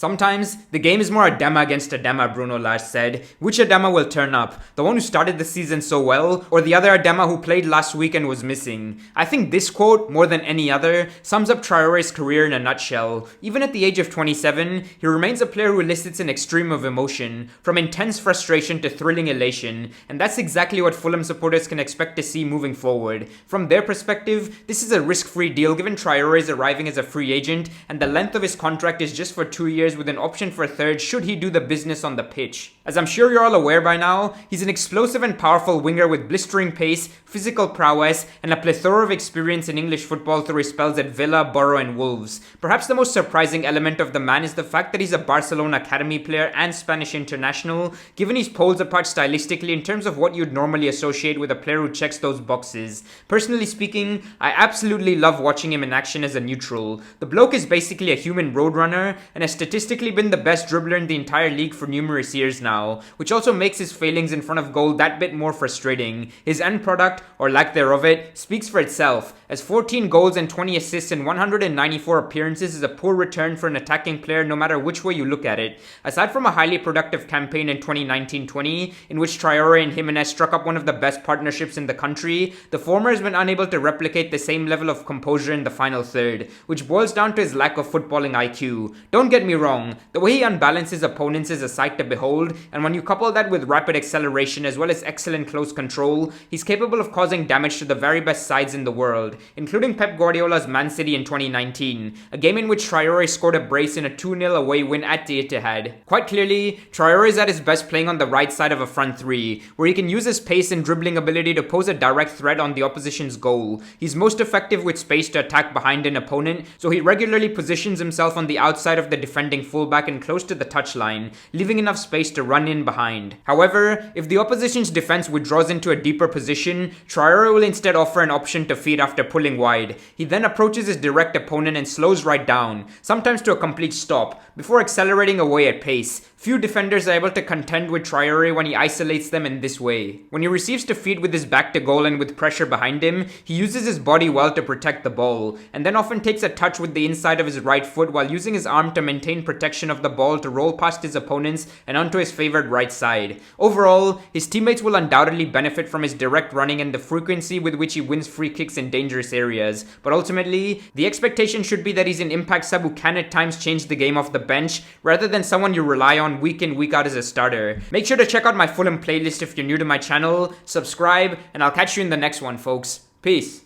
Sometimes, the game is more Adama against Adama, Bruno Lage said. Which Adama will turn up? The one who started the season so well, or the other Adama who played last week and was missing? I think this quote, more than any other, sums up Traore's career in a nutshell. Even at the age of 27, he remains a player who elicits an extreme of emotion, from intense frustration to thrilling elation, and that's exactly what Fulham supporters can expect to see moving forward. From their perspective, this is a risk-free deal given Traore is arriving as a free agent, and the length of his contract is just for 2 years with an option for a third should he do the business on the pitch. As I'm sure you're all aware by now, he's an explosive and powerful winger with blistering pace, physical prowess, and a plethora of experience in English football through his spells at Villa, Borough and Wolves. Perhaps the most surprising element of the man is the fact that he's a Barcelona academy player and Spanish international, given he's poles apart stylistically in terms of what you'd normally associate with a player who checks those boxes. Personally speaking, I absolutely love watching him in action as a neutral. The bloke is basically a human roadrunner and has statistically been the best dribbler in the entire league for numerous years now, which also makes his failings in front of goal that bit more frustrating. His end product, or lack thereof it, speaks for itself, as 14 goals and 20 assists in 194 appearances is a poor return for an attacking player no matter which way you look at it. Aside from a highly productive campaign in 2019-20, in which Traore and Jimenez struck up one of the best partnerships in the country, the former has been unable to replicate the same level of composure in the final third, which boils down to his lack of footballing IQ. Don't get me wrong, the way he unbalances opponents is a sight to behold, and when you couple that with rapid acceleration as well as excellent close control, he's capable of causing damage to the very best sides in the world, including Pep Guardiola's Man City in 2019, a game in which Traore scored a brace in a 2-0 away win at the Etihad. Quite clearly, Traore is at his best playing on the right side of a front three, where he can use his pace and dribbling ability to pose a direct threat on the opposition's goal. He's most effective with space to attack behind an opponent, so he regularly positions himself on the outside of the defending fullback and close to the touchline, leaving enough space to run in behind. However, if the opposition's defense withdraws into a deeper position, Traore will instead offer an option to feed after pulling wide. He then approaches his direct opponent and slows right down, sometimes to a complete stop, before accelerating away at pace. Few defenders are able to contend with Traore when he isolates them in this way. When he receives to feed with his back to goal and with pressure behind him, he uses his body well to protect the ball, and then often takes a touch with the inside of his right foot while using his arm to maintain protection of the ball to roll past his opponents and onto his favored right side. Overall, his teammates will undoubtedly benefit from his direct running and the frequency with which he wins free kicks in dangerous areas, but ultimately, the expectation should be that he's an impact sub who can at times change the game off the bench, rather than someone you rely on week in, week out as a starter. Make sure to check out my Fulham playlist if you're new to my channel, subscribe, and I'll catch you in the next one, folks. Peace.